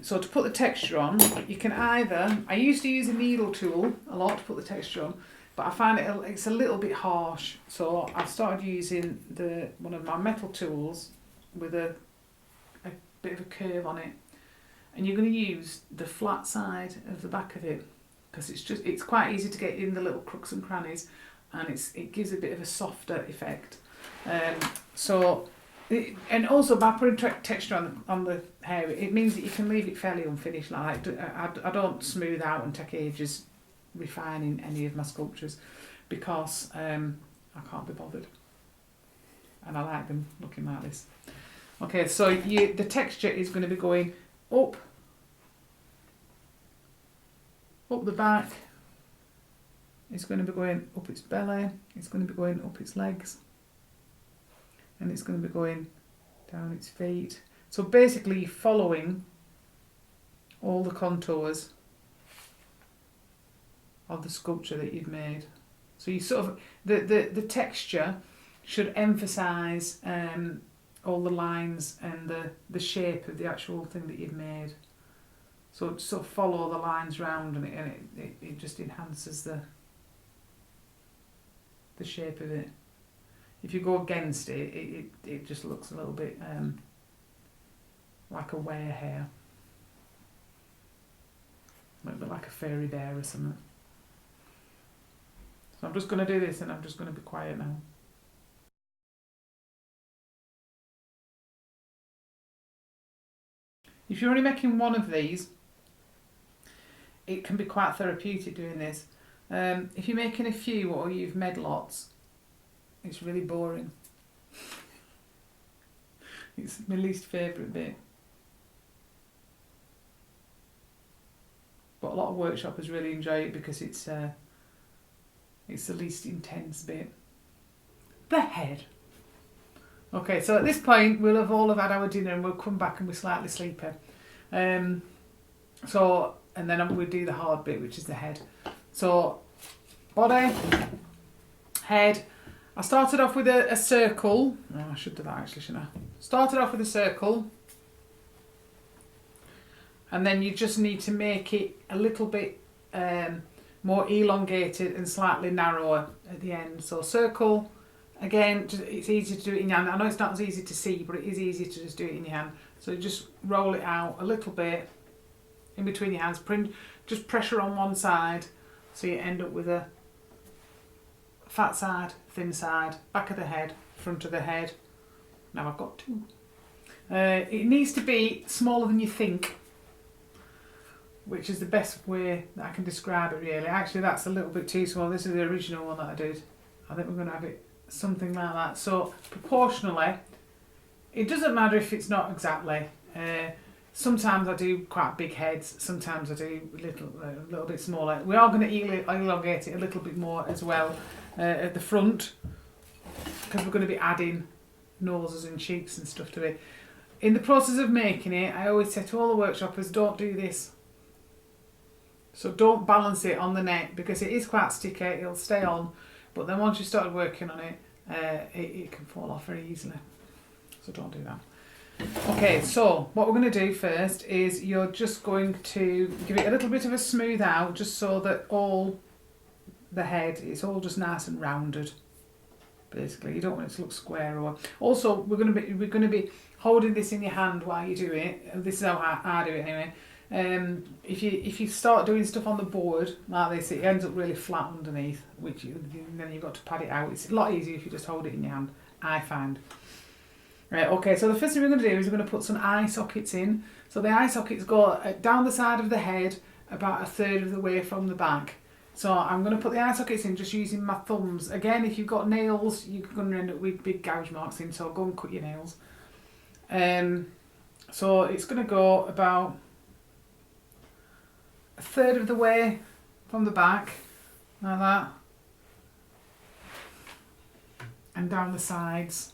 So to put the texture on, you can either, I used to use a needle tool a lot to put the texture on, but I find it's a little bit harsh. So I've started using one of my metal tools with a bit of a curve on it. And you're going to use the flat side of the back of it, because it's quite easy to get in the little crooks and crannies, and it gives a bit of a softer effect. And also by putting texture on the hair, it means that you can leave it fairly unfinished. Like I don't smooth out and take ages refining any of my sculptures, because I can't be bothered, and I like them looking like this. Okay, so the texture is going to be going up the back, it's going to be going up its belly, it's going to be going up its legs, and it's going to be going down its feet. So basically following all the contours of the sculpture that you've made. So you sort of, the texture should emphasise all the lines and the shape of the actual thing that you've made. So sort of follow the lines round, and it just enhances the shape of it. If you go against it, it just looks a little bit like a were hare. A little bit like a fairy bear or something. So I'm just going to do this, and I'm just going to be quiet now. If you're only making one of these, it can be quite therapeutic doing this. If you're making a few, or you've made lots, it's really boring. It's my least favourite bit. But a lot of workshoppers really enjoy it because it's the least intense bit. The head. Okay, so at this point we'll have all had our dinner, and we'll come back and we're slightly sleepy. And then we'll do the hard bit, which is the head. So body, head. I started off with a circle. Oh, I should do that actually, shouldn't I? Started off with a circle. And then you just need to make it a little bit more elongated and slightly narrower at the end. So circle, again, it's easy to do it in your hand. I know it's not as easy to see, but it is easy to just do it in your hand. So you just roll it out a little bit in between your hands. Just pressure on one side, so you end up with a fat side, thin side, back of the head, front of the head. Now I've got two. It needs to be smaller than you think, which is the best way that I can describe it, really. Actually, that's a little bit too small. This is the original one that I did. I think we're going to have it something like that. So proportionally, it doesn't matter if it's not exactly. Sometimes I do quite big heads, sometimes I do a little bit smaller. We are going to elongate it a little bit more as well at the front, because we're going to be adding noses and cheeks and stuff to it. In the process of making it, I always say to all the workshoppers, don't do this. So don't balance it on the neck, because it is quite sticky, it'll stay on, but then once you started working on it, it can fall off very easily. So don't do that. Okay, so what we're going to do first is you're just going to give it a little bit of a smooth out, just so that all the head, it's all just nice and rounded. Basically, you don't want it to look square. Or also, we're going to be holding this in your hand while you do it. This is how I do it anyway. If you start doing stuff on the board like this, it ends up really flat underneath, then you've got to pad it out. It's a lot easier if you just hold it in your hand, I find. Right, okay, so the first thing we're going to do is we're going to put some eye sockets in. So the eye sockets go down the side of the head, about a third of the way from the back. So I'm going to put the eye sockets in just using my thumbs. Again, if you've got nails, you're going to end up with big gouge marks in, so go and cut your nails. So it's going to go about a third of the way from the back, like that, and down the sides.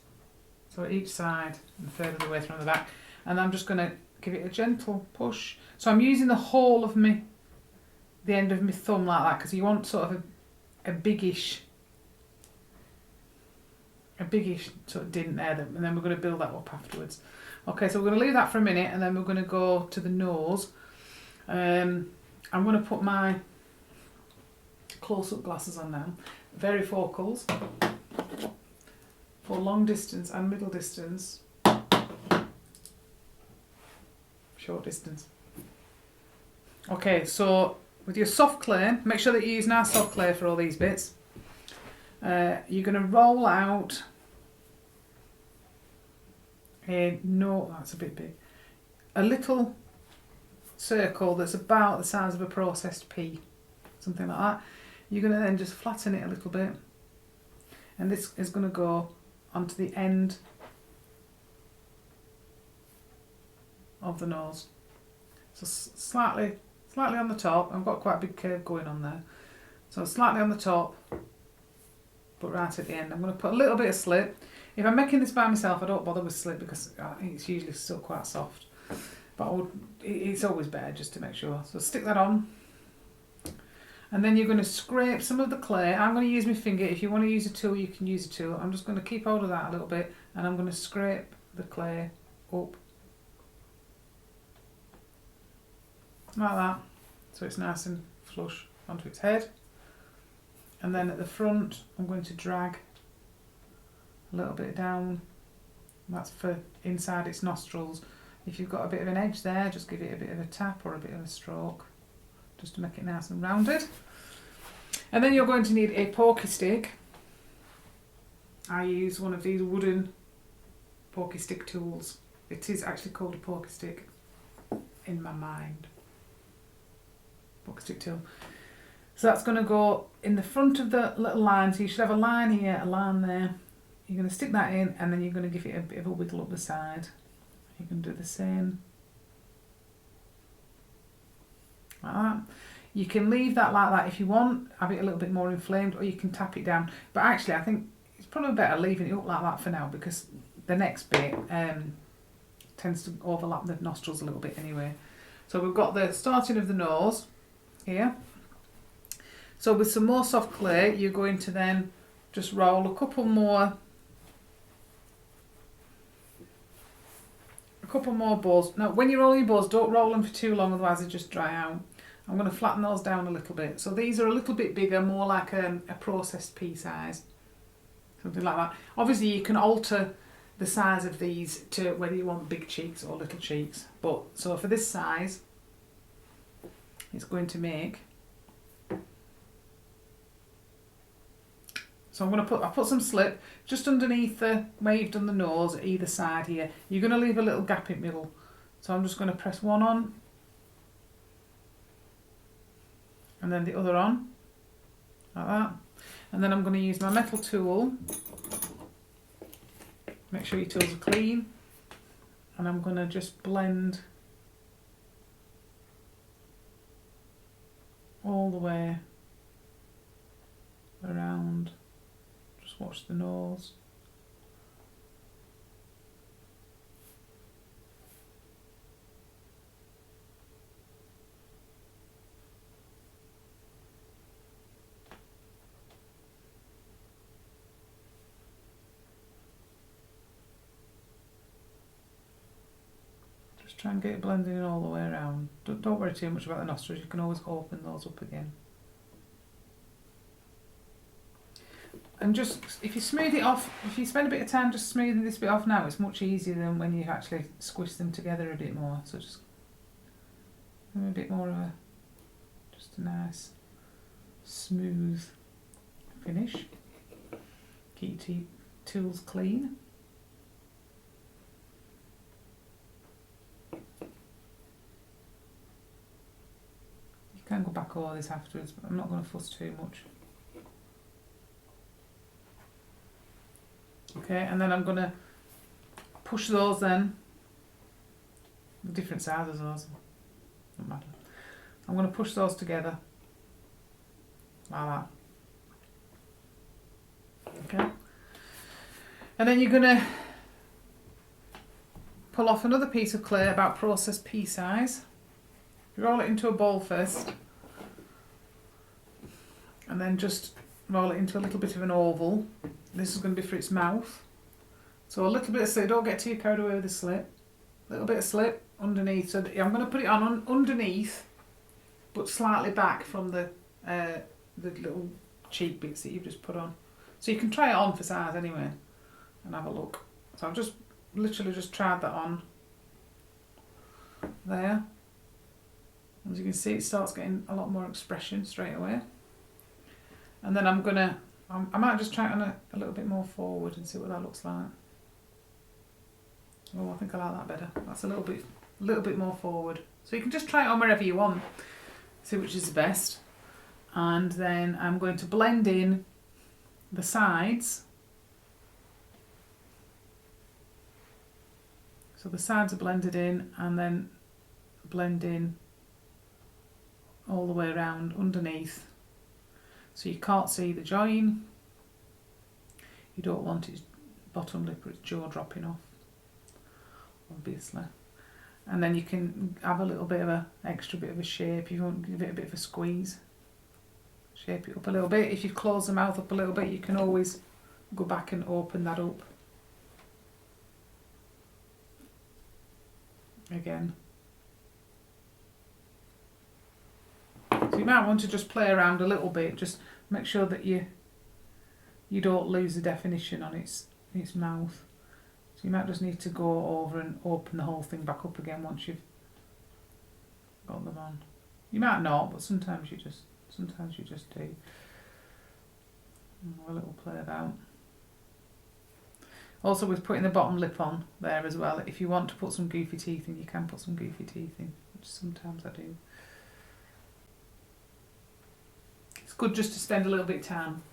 So each side, and a third of the way from the back. And I'm just going to give it a gentle push. So I'm using the whole of the end of my thumb like that, because you want sort of a biggish a biggish sort of dint there, and then we're going to build that up afterwards. Okay, so we're going to leave that for a minute, and then we're going to go to the nose. I'm going to put my close-up glasses on now. Varifocals for long distance and middle distance, short distance. Okay, so with your soft clay, make sure that you use nice soft clay for all these bits. You're going to roll out that's a bit big, a little circle that's about the size of a processed pea, something like that. You're going to then just flatten it a little bit, and this is going to go onto the end of the nose. So slightly on the top. I've got quite a big curve going on there. So slightly on the top, but right at the end. I'm going to put a little bit of slip. If I'm making this by myself, I don't bother with slip because I think it's usually still quite soft. But it's always better just to make sure. So stick that on. And then you're going to scrape some of the clay. I'm going to use my finger. If you want to use a tool, you can use a tool. I'm just going to keep hold of that a little bit, and I'm going to scrape the clay up like that, so it's nice and flush onto its head. And then at the front, I'm going to drag a little bit down. That's for inside its nostrils. If you've got a bit of an edge there, just give it a bit of a tap or a bit of a stroke, just to make it nice and rounded. And then you're going to need a pokey stick. I use one of these wooden pokey stick tools. It is actually called a pokey stick in my mind. Pokey stick tool. So that's going to go in the front of the little line. So you should have a line here, a line there. You're going to stick that in, and then you're going to give it a bit of a wiggle up the side. You can do the same. Like that. You can leave that like that if you want, have it a little bit more inflamed, or you can tap it down. But actually I think it's probably better leaving it up like that for now, because the next bit tends to overlap the nostrils a little bit anyway. So we've got the starting of the nose here. So with some more soft clay, you're going to then just roll a couple more balls. Now when you roll your balls, don't roll them for too long, otherwise they just dry out. I'm going to flatten those down a little bit. So these are a little bit bigger, more like a processed pea size. Something like that. Obviously you can alter the size of these to whether you want big cheeks or little cheeks. But so for this size, it's going to make... So I put some slip just underneath where you've done the nose at either side here. You're going to leave a little gap in the middle. So I'm just going to press one on. And then the other on, like that. And then I'm going to use my metal tool. Make sure your tools are clean. And I'm going to just blend all the way around. Just watch the nose. Try and get it blending in all the way around. Don't worry too much about the nostrils, you can always open those up again. And just, if you smooth it off, if you spend a bit of time just smoothing this bit off now, it's much easier than when you actually squish them together a bit more. So just a bit more of just a nice, smooth finish. Keep your tools clean. Can go back over this afterwards, but I'm not going to fuss too much. Okay, and then I'm going to push those then, the different sizes of those, doesn't matter. I'm going to push those together, like that. Okay, and then you're going to pull off another piece of clay about processed pea size. Roll it into a ball first, and then just roll it into a little bit of an oval. This is going to be for its mouth. So a little bit of slip, don't get too carried away with the slip. A little bit of slip underneath. So I'm going to put it on underneath, but slightly back from the little cheek bits that you've just put on. So you can try it on for size anyway and have a look. So I've just literally just tried that on there. As you can see, it starts getting a lot more expression straight away. And then I might just try it on a little bit more forward and see what that looks like. Oh, I think I like that better. That's a little bit more forward. So you can just try it on wherever you want. See which is the best. And then I'm going to blend in the sides. So the sides are blended in, and then blend in all the way around underneath. So you can't see the join. You don't want its bottom lip or its jaw dropping off, obviously. And then you can have a little bit of an extra bit of a shape. You want to give it a bit of a squeeze. Shape it up a little bit. If you close the mouth up a little bit, you can always go back and open that up again. So you might want to just play around a little bit. Just make sure that you don't lose the definition on its mouth. So you might just need to go over and open the whole thing back up again once you've got them on. You might not, but sometimes you just do. Have a little play about. Also, with putting the bottom lip on there as well, if you want to put some goofy teeth in, you can put some goofy teeth in, which sometimes I do. It's good just to spend a little bit of time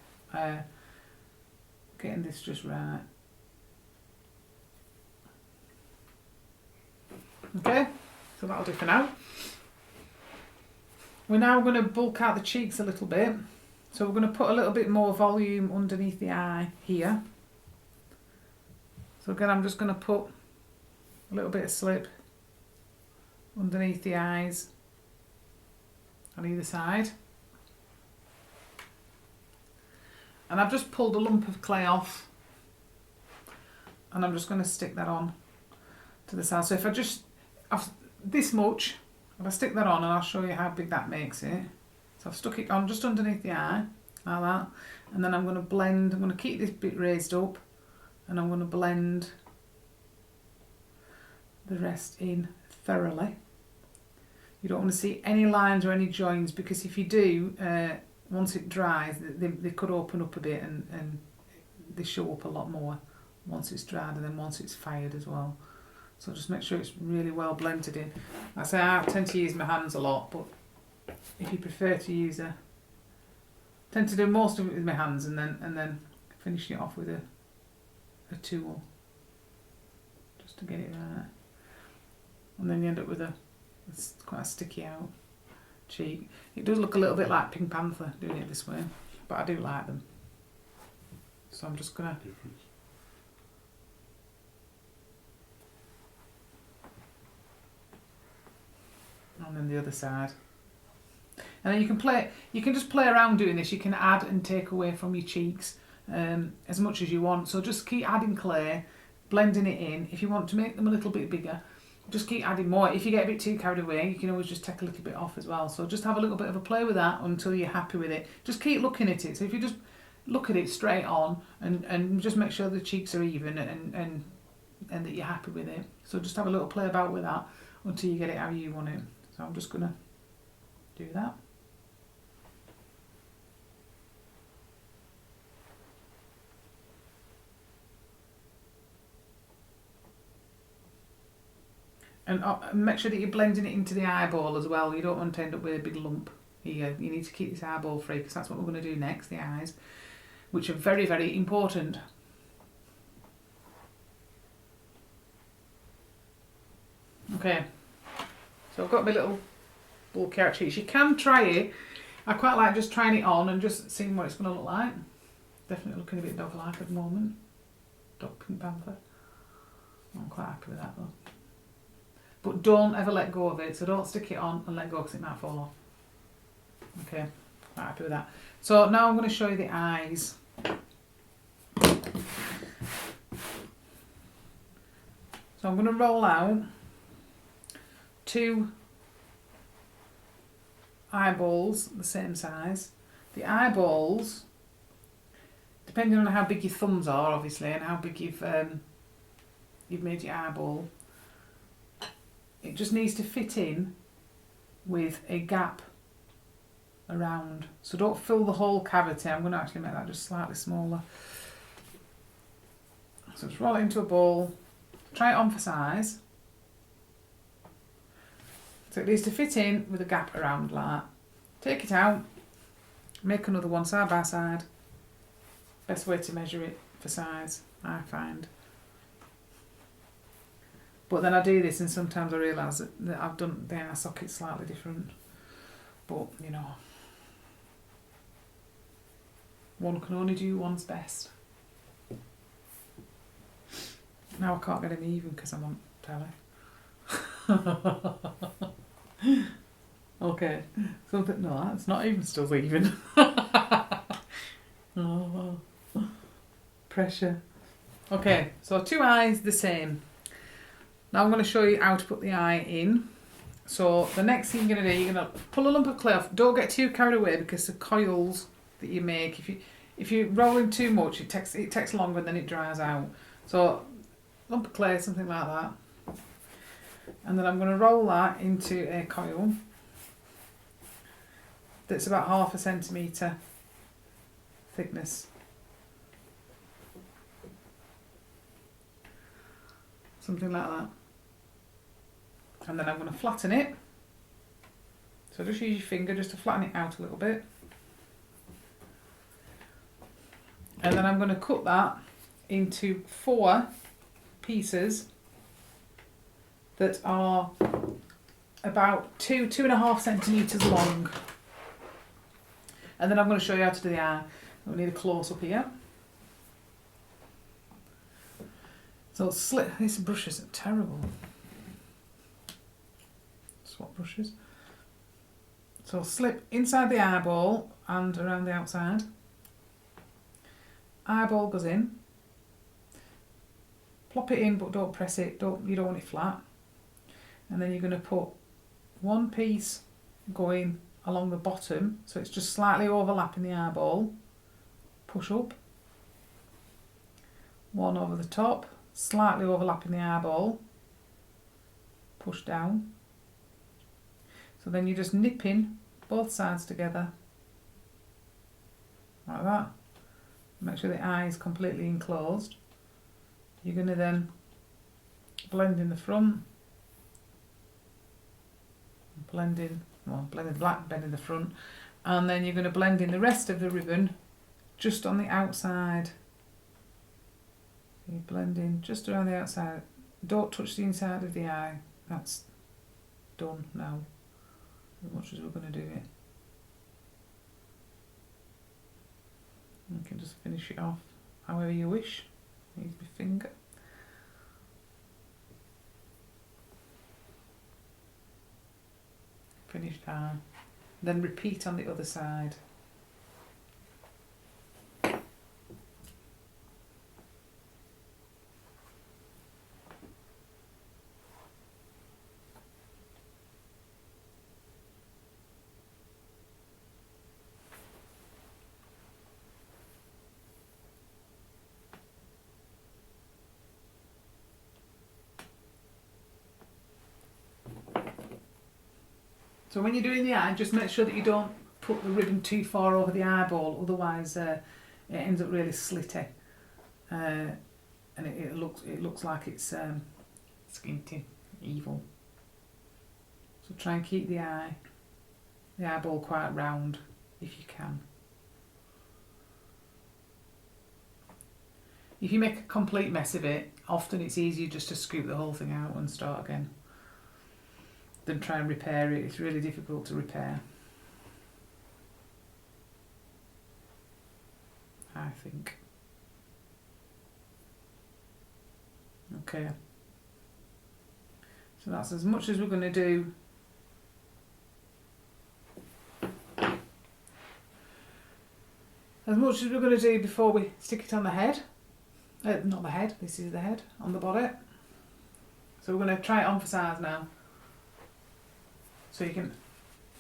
getting this just right. Okay, so that'll do for now. We're now going to bulk out the cheeks a little bit. So we're going to put a little bit more volume underneath the eye here. So again, I'm just going to put a little bit of slip underneath the eyes on either side. And I've just pulled a lump of clay off, and I'm just going to stick that on to the side. So if I've this much, if I stick that on, and I'll show you how big that makes it. So I've stuck it on just underneath the eye, like that. And then I'm going to blend, I'm going to keep this bit raised up, and I'm going to blend the rest in thoroughly. You don't want to see any lines or any joins, because if you do, once it dries, they could open up a bit, and they show up a lot more once it's dried, and then once it's fired as well. So just make sure it's really well blended in. Like I say, I tend to use my hands a lot, but if you prefer to use I tend to do most of it with my hands, and then finishing it off with a tool, just to get it right. And then you end up with it's quite a sticky out cheek. It does look a little bit like Pink Panther doing it this way, but I do like them. So I'm just gonna and then the other side. And then you can just play around doing this. You can add and take away from your cheeks as much as you want. So just keep adding clay, blending it in. If you want to make them a little bit bigger, just keep adding more. If you get a bit too carried away, you can always just take a little bit off as well. So just have a little bit of a play with that until you're happy with it. Just keep looking at it. So if you just look at it straight on and just make sure the cheeks are even and that you're happy with it. So just have a little play about with that until you get it how you want it. So I'm just going to do that. And make sure that you're blending it into the eyeball as well. You don't want to end up with a big lump here. You need to keep this eyeball free, because that's what we're going to do next, the eyes, which are very, very important. Okay, so I've got my little bulky out cheeks. You can try it. I quite like just trying it on and just seeing what it's going to look like. Definitely looking a bit dog-like at the moment. Dog Pink Panther. I'm quite happy with that though. But don't ever let go of it, so don't stick it on and let go, because it might fall off. Okay, quite happy with that. So now I'm going to show you the eyes. So I'm going to roll out 2 eyeballs the same size. The eyeballs, depending on how big your thumbs are, obviously, and how big you've made your eyeball, it just needs to fit in with a gap around. So don't fill the whole cavity. I'm going to actually make that just slightly smaller. So just roll it into a ball. Try it on for size. So it needs to fit in with a gap around like that. Take it out. Make another one side by side. Best way to measure it for size, I find. But then I do this and sometimes I realise that I've done the eye socket slightly different. But, you know, one can only do one's best. Now I can't get any even because I'm on telly. Okay, something, no, that's not even still even. Oh, pressure. Okay, so 2 eyes the same. Now I'm going to show you how to put the eye in. So the next thing you're going to do, you're going to pull a lump of clay off. Don't get too carried away because the coils that you make, if you roll in too much, it takes longer and then it dries out. So lump of clay, something like that. And then I'm going to roll that into a coil that's about 1/2 centimetre thickness. Something like that. And then I'm going to flatten it. So just use your finger just to flatten it out a little bit. And then I'm going to cut that into 4 pieces that are about 2.5 centimetres long. And then I'm going to show you how to do the eye. We need a close up here. So slip, these brushes are terrible. Swap brushes. So slip inside the eyeball and around the outside. Eyeball goes in. Plop it in but don't press it, you don't want it flat. And then you're going to put 1 piece going along the bottom, so it's just slightly overlapping the eyeball. Push up. 1 over the top, slightly overlapping the eyeball. Push down. So then you're just nipping both sides together, like that. Make sure the eye is completely enclosed. You're going to then blend in the front, blend the black, blend in the front, and then you're going to blend in the rest of the ribbon just on the outside. So you blend in just around the outside. Don't touch the inside of the eye. That's done now, as much as we're going to do it. You can just finish it off however you wish. Use my finger. Finished eye. Then repeat on the other side. So when you're doing the eye, just make sure that you don't put the ribbon too far over the eyeball, otherwise it ends up really slitty, and it looks like it's skinty, evil. So try and keep the eyeball quite round if you can. If you make a complete mess of it, often it's easier just to scoop the whole thing out and start again than try and repair it. It's really difficult to repair, I think. Okay, so that's as much as we're going to do as much as we're going to do before we stick it on the head. Not the head, this is the head, on the body. So we're going to try it on for size now. So you can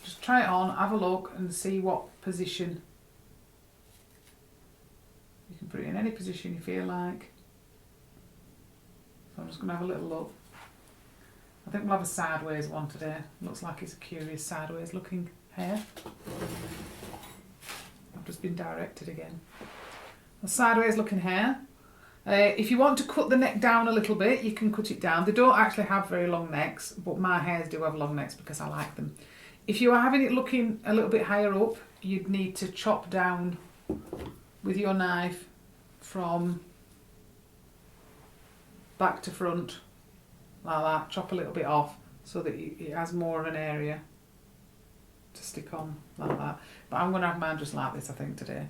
just try it on, have a look and see what position. You can put it in any position you feel like. So I'm just going to have a little look. I think we'll have a sideways one today. Looks like it's a curious sideways looking hare. I've just been directed again. A sideways looking hare. If you want to cut the neck down a little bit, you can cut it down. They don't actually have very long necks, but my hares do have long necks because I like them. If you are having it looking a little bit higher up, you'd need to chop down with your knife from back to front, like that. Chop a little bit off so that it has more of an area to stick on, like that. But I'm going to have mine just like this, I think, today.